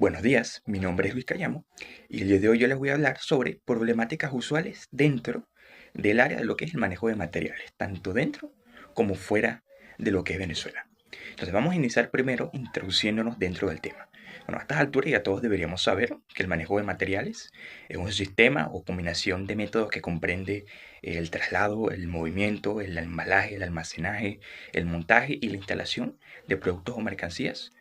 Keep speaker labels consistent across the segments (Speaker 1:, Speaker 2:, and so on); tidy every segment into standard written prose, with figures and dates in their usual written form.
Speaker 1: Buenos días, mi nombre es Luis Cayamo y el día de hoy yo les voy a hablar sobre problemáticas usuales dentro del área de lo que es el manejo de materiales, tanto dentro como fuera de lo que es Venezuela. Entonces vamos a iniciar primero introduciéndonos dentro del tema. Bueno, a estas alturas ya todos deberíamos saber que el manejo de materiales es un sistema o combinación de métodos que comprende el traslado, el movimiento, el embalaje, el almacenaje, el montaje y la instalación de productos o mercancías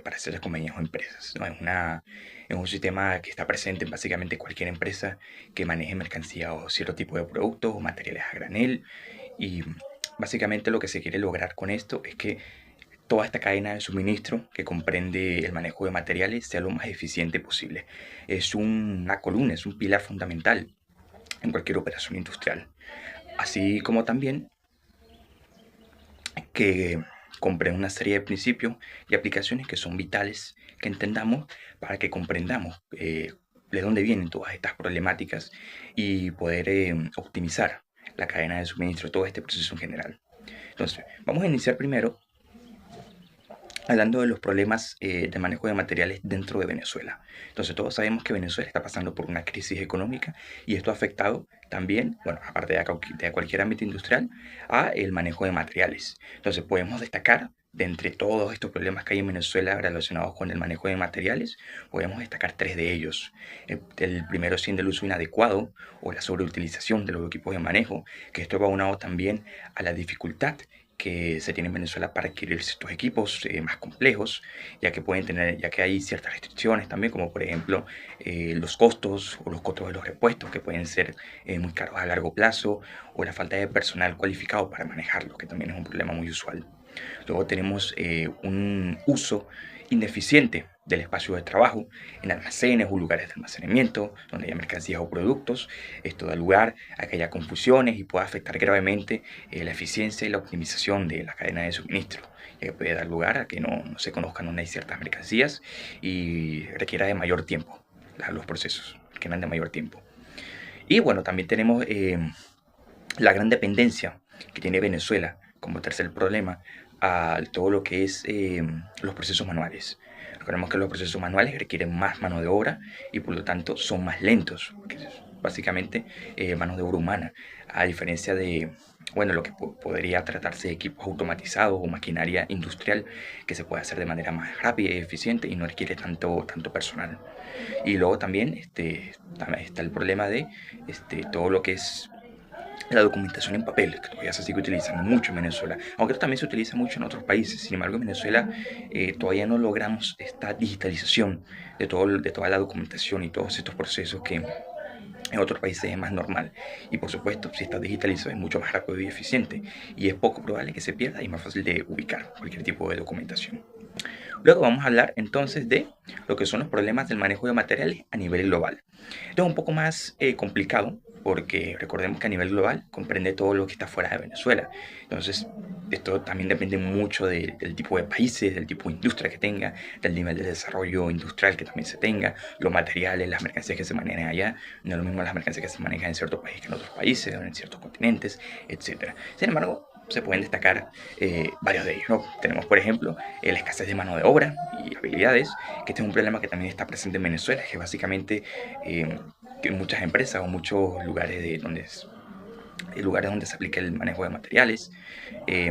Speaker 1: para ciertas compañías o empresas, ¿no? Es un sistema que está presente en básicamente cualquier empresa que maneje mercancía o cierto tipo de productos o materiales a granel. Y básicamente lo que se quiere lograr con esto es que toda esta cadena de suministro que comprende el manejo de materiales sea lo más eficiente posible. Es una columna, es un pilar fundamental en cualquier operación industrial. Así como también que comprende una serie de principios y aplicaciones que son vitales que entendamos para que comprendamos de dónde vienen todas estas problemáticas y poder optimizar la cadena de suministro, todo este proceso en general. Entonces, vamos a iniciar primero hablando de los problemas de manejo de materiales dentro de Venezuela. Entonces todos sabemos que Venezuela está pasando por una crisis económica y esto ha afectado también, bueno, aparte de cualquier ámbito industrial, a el manejo de materiales. Entonces podemos destacar de entre todos estos problemas que hay en Venezuela relacionados con el manejo de materiales, podemos destacar tres de ellos. El primero siendo el uso inadecuado o la sobreutilización de los equipos de manejo, que esto va aunado también a la dificultad que se tiene en Venezuela para adquirir estos equipos más complejos, ya que hay ciertas restricciones también, como por ejemplo los costos o los costos de los repuestos que pueden ser muy caros a largo plazo, o la falta de personal cualificado para manejarlos, que también es un problema muy usual. Luego tenemos un uso ineficiente del espacio de trabajo en almacenes o lugares de almacenamiento donde haya mercancías o productos. Esto da lugar a que haya confusiones y pueda afectar gravemente la eficiencia y la optimización de la cadena de suministro, ya que puede dar lugar a que no se conozcan dónde hay ciertas mercancías y requiera de mayor tiempo los procesos, requieran de mayor tiempo. Y bueno, también tenemos la gran dependencia que tiene Venezuela como tercer problema a todo lo que es los procesos manuales. Recordemos que los procesos manuales requieren más mano de obra y por lo tanto son más lentos, porque es básicamente mano de obra humana, a diferencia de bueno, lo que podría tratarse de equipos automatizados o maquinaria industrial que se puede hacer de manera más rápida y eficiente y no requiere tanto personal. Y luego también está el problema de todo lo que es la documentación en papel, que todavía se sigue utilizando mucho en Venezuela, aunque esto también se utiliza mucho en otros países. Sin embargo, en Venezuela todavía no logramos esta digitalización de toda la documentación y todos estos procesos que en otros países es más normal. Y por supuesto, si está digitalizado es mucho más rápido y eficiente y es poco probable que se pierda y más fácil de ubicar cualquier tipo de documentación. Luego vamos a hablar entonces de lo que son los problemas del manejo de materiales a nivel global. Esto es un poco más complicado porque recordemos que a nivel global comprende todo lo que está fuera de Venezuela. Entonces, esto también depende mucho del tipo de países, del tipo de industria que tenga, del nivel de desarrollo industrial que también se tenga, los materiales, las mercancías que se manejan allá. No es lo mismo las mercancías que se manejan en ciertos países que en otros países, o en ciertos continentes, etc. Sin embargo, se pueden destacar varios de ellos, ¿no? Tenemos, por ejemplo, la escasez de mano de obra y habilidades, que este es un problema que también está presente en Venezuela, que básicamente que muchas empresas o muchos lugares donde se aplica el manejo de materiales,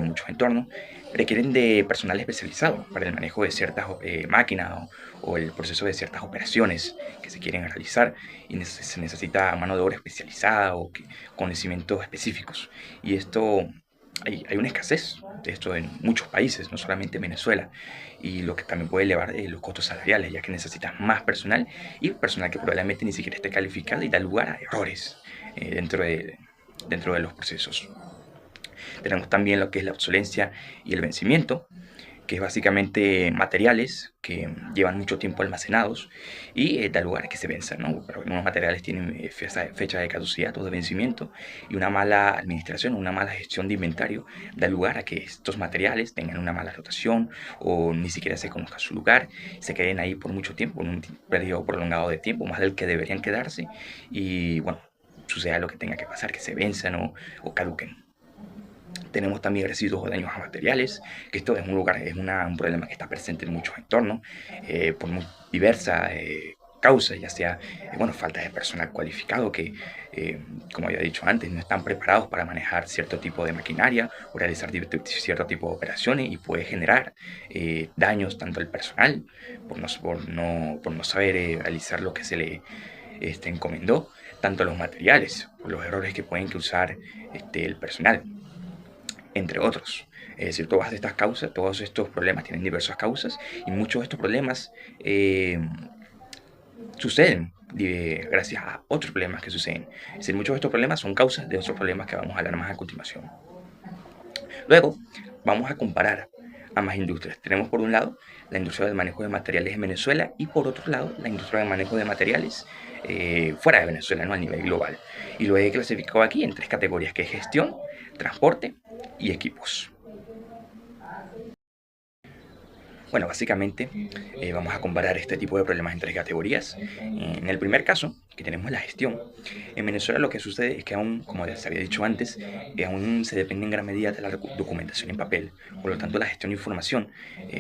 Speaker 1: muchos entornos, requieren de personal especializado para el manejo de ciertas máquinas o el proceso de ciertas operaciones que se quieren realizar y se necesita mano de obra especializada o conocimientos específicos. Y esto hay una escasez de esto en muchos países, no solamente en Venezuela, y lo que también puede elevar los costos salariales, ya que necesitas más personal y personal que probablemente ni siquiera esté calificado y da lugar a errores dentro de los procesos. Tenemos también lo que es la obsolencia y el vencimiento, que es básicamente materiales que llevan mucho tiempo almacenados y da lugar a que se venzan, ¿no? Pero algunos materiales tienen fecha de caducidad o de vencimiento y una mala administración, una mala gestión de inventario da lugar a que estos materiales tengan una mala rotación o ni siquiera se conozca su lugar, se queden ahí por mucho tiempo, en un periodo prolongado de tiempo, más del que deberían quedarse y bueno, suceda lo que tenga que pasar, que se venzan o caduquen. Tenemos también residuos o daños a materiales, que esto es un problema que está presente en muchos entornos, por muy diversas causas, ya sea, bueno, falta de personal cualificado que, eh, como había dicho antes, no están preparados para manejar cierto tipo de maquinaria o realizar cierto tipo de operaciones, y puede generar daños tanto al personal por no saber realizar lo que se le encomendó, tanto a los materiales, por los errores que pueden causar el personal, entre otros. Es decir, todas estas causas, todos estos problemas tienen diversas causas, y muchos de estos problemas suceden gracias a otros problemas que suceden. Es decir, muchos de estos problemas son causas de otros problemas que vamos a hablar más a continuación. Luego, vamos a comparar ambas industrias. Tenemos por un lado la industria del manejo de materiales en Venezuela, y por otro lado la industria del manejo de materiales fuera de Venezuela, ¿no? A nivel global. Y lo he clasificado aquí en tres categorías, que es gestión, transporte y equipos. Bueno, básicamente vamos a comparar este tipo de problemas en tres categorías. En el primer caso, que tenemos la gestión, en Venezuela lo que sucede es que aún, como ya se había dicho antes, aún se depende en gran medida de la documentación en papel. Por lo tanto, la gestión de información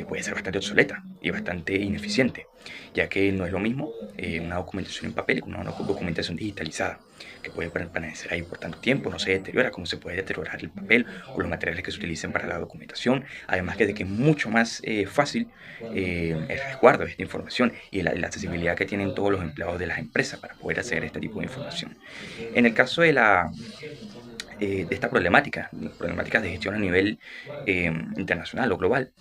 Speaker 1: puede ser bastante obsoleta y bastante ineficiente, ya que no es lo mismo una documentación en papel que una documentación digitalizada, que puede permanecer ahí por tanto tiempo, no se deteriora como se puede deteriorar el papel o los materiales que se utilicen para la documentación. Además que de que es mucho más fácil el resguardo de esta información y la accesibilidad que tienen todos los empleados de las empresas para poder acceder a este tipo de información. En el caso de esta problemáticas de gestión a nivel internacional o global,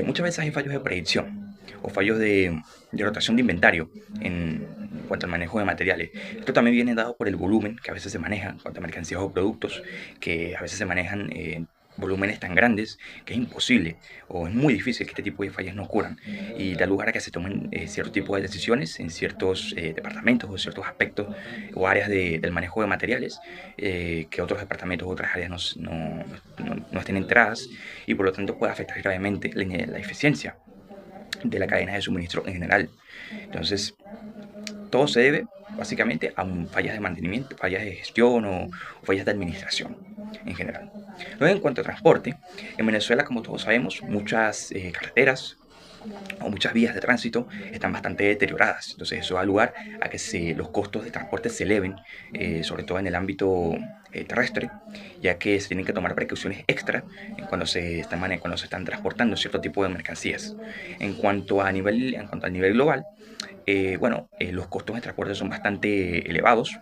Speaker 1: muchas veces hay fallos de predicción o fallos de rotación de inventario en cuanto al manejo de materiales. Esto también viene dado por el volumen que a veces se maneja en cuanto a mercancías o productos, que a veces se manejan volúmenes tan grandes que es imposible o es muy difícil que este tipo de fallas no ocurran, y da lugar a que se tomen cierto tipo de decisiones en ciertos departamentos o ciertos aspectos o áreas del manejo de materiales, que otros departamentos o otras áreas no estén enteradas, y por lo tanto puede afectar gravemente la eficiencia de la cadena de suministro en general. Entonces, todo se debe básicamente a fallas de mantenimiento, fallas de gestión o fallas de administración en general. Luego, en cuanto a transporte, en Venezuela, como todos sabemos, muchas carreteras o muchas vías de tránsito están bastante deterioradas. Entonces eso da lugar a que los costos de transporte se eleven, sobre todo en el ámbito terrestre, ya que se tienen que tomar precauciones extra cuando se están transportando cierto tipo de mercancías. En cuanto al nivel global, bueno, los costos de transporte son bastante elevados,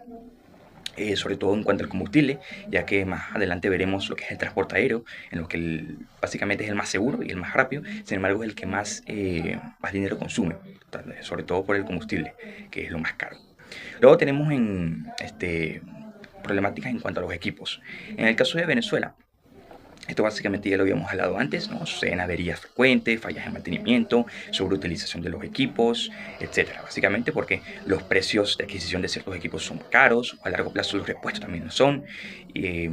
Speaker 1: sobre todo en cuanto al combustible, ya que más adelante veremos lo que es el transporte aéreo, en lo que básicamente es el más seguro y el más rápido. Sin embargo, es el que más dinero consume, sobre todo por el combustible, que es lo más caro. Luego tenemos problemáticas en cuanto a los equipos. En el caso de Venezuela, esto básicamente ya lo habíamos hablado antes, ¿no? Suceden averías frecuentes, fallas de mantenimiento, sobreutilización de los equipos, etcétera. Básicamente porque los precios de adquisición de ciertos equipos son caros, a largo plazo los repuestos también lo son. Y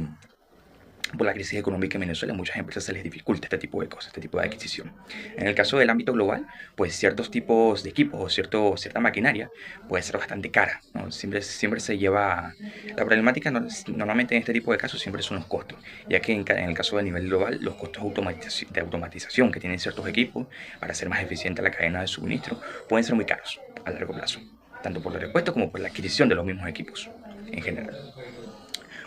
Speaker 1: por la crisis económica en Venezuela, a muchas empresas se les dificulta este tipo de cosas, este tipo de adquisición. En el caso del ámbito global, pues ciertos tipos de equipos o cierta maquinaria puede ser bastante cara, ¿no? Siempre se lleva... La problemática normalmente en este tipo de casos siempre son los costos, ya que en el caso del nivel global, los costos de automatización que tienen ciertos equipos para hacer más eficiente la cadena de suministro pueden ser muy caros a largo plazo, tanto por el repuesto como por la adquisición de los mismos equipos en general.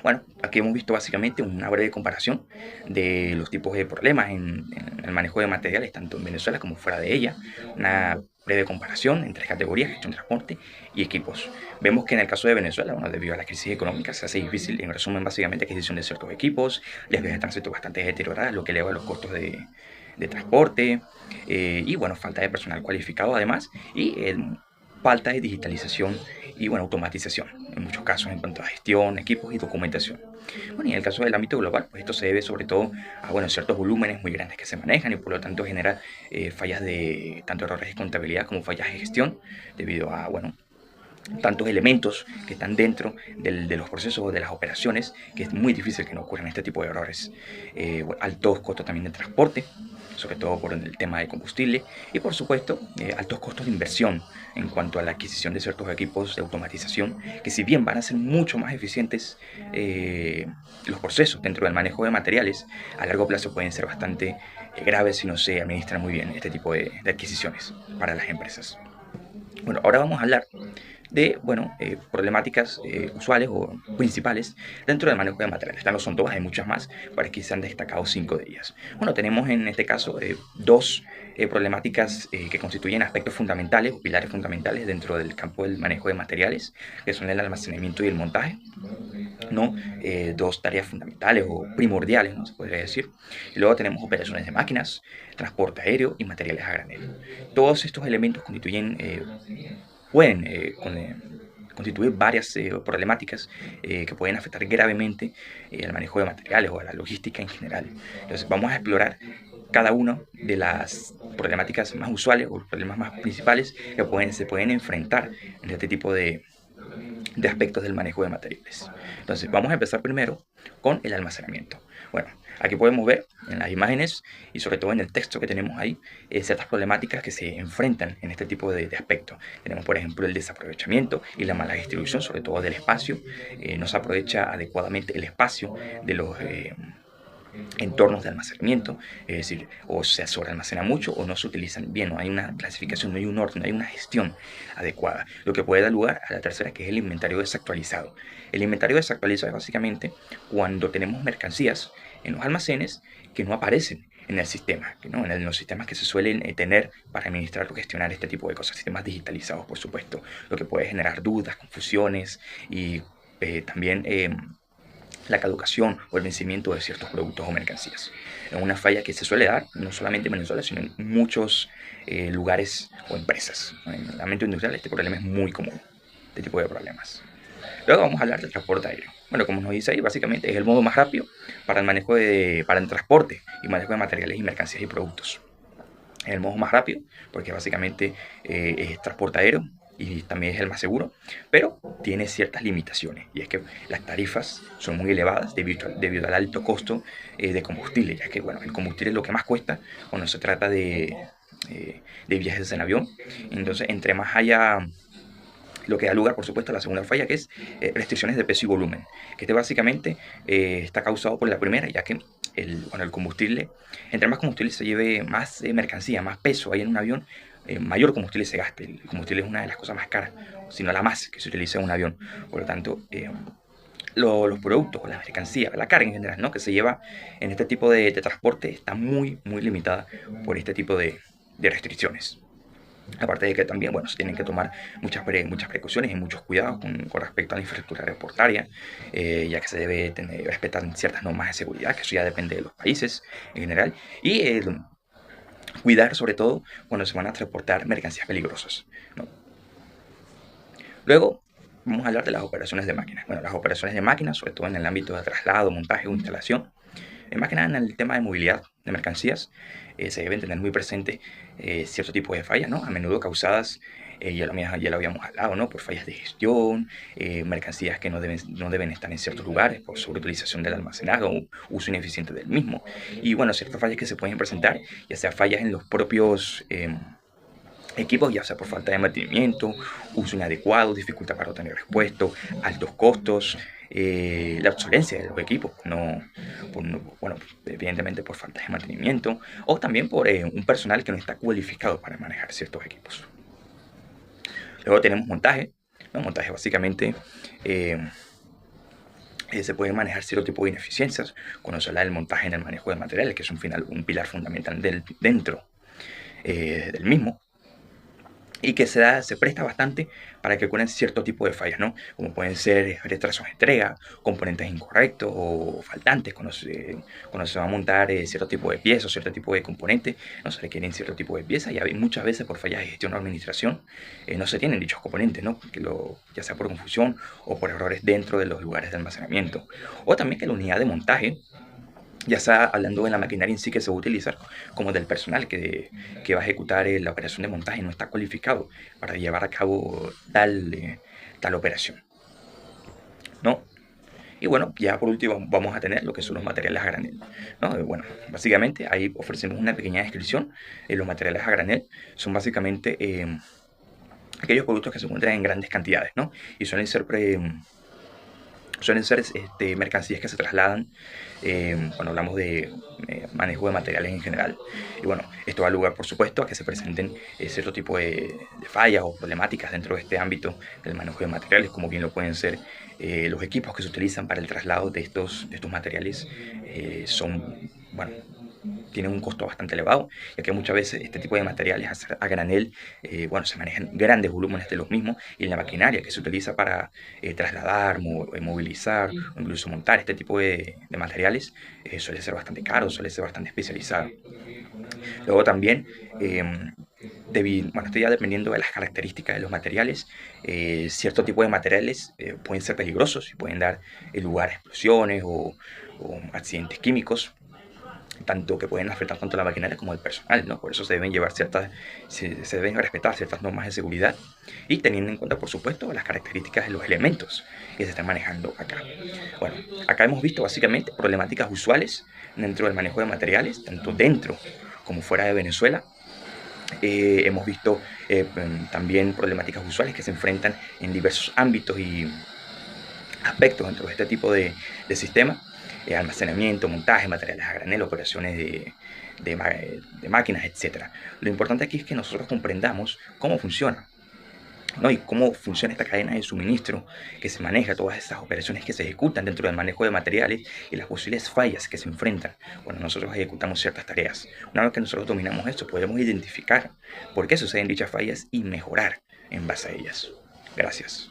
Speaker 1: Bueno, aquí hemos visto básicamente una breve comparación de los tipos de problemas en el manejo de materiales, tanto en Venezuela como fuera de ella. Una breve comparación en tres categorías: gestión, transporte y equipos. Vemos que en el caso de Venezuela, bueno, debido a la crisis económica, se hace difícil, en resumen, básicamente, adquisición de ciertos equipos, las vías de tránsito bastante deterioradas, lo que eleva los costos de transporte, y bueno, falta de personal cualificado además, y falta de digitalización y bueno, automatización, en muchos casos en cuanto a gestión, equipos y documentación. Bueno, y en el caso del ámbito global, pues esto se debe sobre todo a bueno, ciertos volúmenes muy grandes que se manejan, y por lo tanto genera fallas de tanto errores de contabilidad como fallas de gestión, debido a bueno, tantos elementos que están dentro de los procesos o de las operaciones, que es muy difícil que no ocurran este tipo de errores. Altos costos también de transporte, sobre todo por el tema de combustible, y por supuesto altos costos de inversión en cuanto a la adquisición de ciertos equipos de automatización, que si bien van a ser mucho más eficientes los procesos dentro del manejo de materiales, a largo plazo pueden ser bastante graves si no se administran muy bien este tipo de adquisiciones para las empresas. Bueno, ahora vamos a hablar de problemáticas usuales o principales dentro del manejo de materiales. Estas no son todas, hay muchas más, pero aquí se han destacado 5 de ellas. Bueno, tenemos en este caso dos problemáticas que constituyen aspectos fundamentales o pilares fundamentales dentro del campo del manejo de materiales, que son el almacenamiento y el montaje. ¿No? Dos tareas fundamentales o primordiales, ¿no? Se podría decir. Y luego tenemos operaciones de máquinas, transporte aéreo y materiales a granel. Todos estos elementos pueden constituir varias problemáticas que pueden afectar gravemente al manejo de materiales o a la logística en general. Entonces vamos a explorar cada una de las problemáticas más usuales o los problemas más principales que se pueden enfrentar en este tipo de aspectos del manejo de materiales. Entonces, vamos a empezar primero con el almacenamiento. Bueno, aquí podemos ver en las imágenes y sobre todo en el texto que tenemos ahí ciertas problemáticas que se enfrentan en este tipo de aspectos. Tenemos, por ejemplo, el desaprovechamiento y la mala distribución, sobre todo del espacio. No se aprovecha adecuadamente el espacio de los entornos de almacenamiento, es decir, o se sobrealmacena mucho o no se utilizan bien, no hay una clasificación, no hay un orden, no hay una gestión adecuada, lo que puede dar lugar a la tercera, que es el inventario desactualizado. El inventario desactualizado es básicamente cuando tenemos mercancías en los almacenes que no aparecen en el sistema, ¿no? En los sistemas que se suelen tener para administrar o gestionar este tipo de cosas, sistemas digitalizados, por supuesto, lo que puede generar dudas, confusiones y también la caducación o el vencimiento de ciertos productos o mercancías. Es una falla que se suele dar no solamente en Venezuela, sino en muchos lugares o empresas. En el ámbito industrial este problema es muy común, este tipo de problemas. Luego vamos a hablar del transporte aéreo. Bueno, como nos dice ahí, básicamente es el modo más rápido para para el transporte y manejo de materiales y mercancías y productos. Es el modo más rápido porque básicamente es transporte aéreo y también es el más seguro, pero tiene ciertas limitaciones, y es que las tarifas son muy elevadas debido al alto costo de combustible, ya que bueno, el combustible es lo que más cuesta cuando se trata de viajes en avión. Entonces, entre más haya, lo que da lugar, por supuesto, a la segunda falla, que es restricciones de peso y volumen, que este básicamente está causado por la primera, ya que el combustible, entre más combustible se lleve, más mercancía, más peso hay en un avión, mayor combustible se gaste. El combustible es una de las cosas más caras, sino la más que se utiliza en un avión. Por lo tanto, los productos, la mercancía, la carga en general, ¿no?, que se lleva en este tipo de transporte está muy, muy limitada por este tipo de restricciones. Aparte de que también, bueno, se tienen que tomar muchas precauciones y muchos cuidados con respecto a la infraestructura aeroportaria, ya que se debe respetar ciertas normas de seguridad, que eso ya depende de los países en general, y cuidar sobre todo cuando se van a transportar mercancías peligrosas, ¿no? Luego vamos a hablar de las operaciones de máquinas. Bueno, las operaciones de máquinas, sobre todo en el ámbito de traslado, montaje o instalación, más que nada en el tema de movilidad de mercancías, se deben tener muy presente cierto tipo de fallas, ¿no? A menudo causadas, ya lo habíamos hablado, ¿no?, por fallas de gestión, mercancías que no deben estar en ciertos lugares, por sobreutilización del almacenaje o uso ineficiente del mismo. Y bueno, ciertas fallas que se pueden presentar, ya sea fallas en los propios equipos, ya sea por falta de mantenimiento, uso inadecuado, dificultad para obtener repuestos, altos costos, la obsolencia de los equipos, bueno, evidentemente por falta de mantenimiento, o también por un personal que no está cualificado para manejar ciertos equipos. Luego tenemos montaje, ¿no? Montaje básicamente se pueden manejar cierto tipo de ineficiencias cuando se habla del montaje en el manejo de materiales, que es un pilar fundamental dentro del mismo, y que se presta bastante para que ocurran cierto tipo de fallas, ¿no? Como pueden ser retrasos de entrega, componentes incorrectos o faltantes cuando se va a montar cierto tipo de piezas, cierto tipo de componentes, no se requieren cierto tipo de piezas, y muchas veces por fallas de gestión o administración no se tienen dichos componentes, ¿no? Porque ya sea por confusión o por errores dentro de los lugares de almacenamiento, o también que la unidad de montaje, ya sea hablando de la maquinaria en sí que se va a utilizar, como del personal que va a ejecutar la operación de montaje, no está cualificado para llevar a cabo tal operación, ¿no? Y bueno, ya por último vamos a tener lo que son los materiales a granel, ¿no? Bueno, básicamente ahí ofrecemos una pequeña descripción. Los materiales a granel son básicamente aquellos productos que se encuentran en grandes cantidades, ¿no? Y suelen ser mercancías que se trasladan cuando hablamos de manejo de materiales en general. Y bueno, esto da lugar, por supuesto, a que se presenten cierto tipo de fallas o problemáticas dentro de este ámbito del manejo de materiales, como bien lo pueden ser los equipos que se utilizan para el traslado de estos materiales. Bueno, tienen un costo bastante elevado, ya que muchas veces este tipo de materiales a granel, bueno, se manejan grandes volúmenes de los mismos y la maquinaria que se utiliza para trasladar, movilizar, o incluso montar este tipo de materiales suele ser bastante caro, suele ser bastante especializado. Luego también, eh, bueno, esto ya dependiendo de las características de los materiales, cierto tipo de materiales pueden ser peligrosos y pueden dar lugar a explosiones o accidentes químicos, tanto que pueden afectar tanto a la maquinaria como al personal, ¿no? Por eso se deben llevar se deben respetar ciertas normas de seguridad y teniendo en cuenta, por supuesto, las características de los elementos que se están manejando acá. Bueno, acá hemos visto básicamente problemáticas usuales dentro del manejo de materiales, tanto dentro como fuera de Venezuela. Hemos visto también problemáticas usuales que se enfrentan en diversos ámbitos y aspectos dentro de este tipo de sistema. Almacenamiento, montaje, materiales a granel, operaciones de máquinas, etc. Lo importante aquí es que nosotros comprendamos cómo funciona, ¿no? Y cómo funciona esta cadena de suministro que se maneja, todas estas operaciones que se ejecutan dentro del manejo de materiales y las posibles fallas que se enfrentan cuando nosotros ejecutamos ciertas tareas. Una vez que nosotros dominamos esto, podemos identificar por qué suceden dichas fallas y mejorar en base a ellas. Gracias.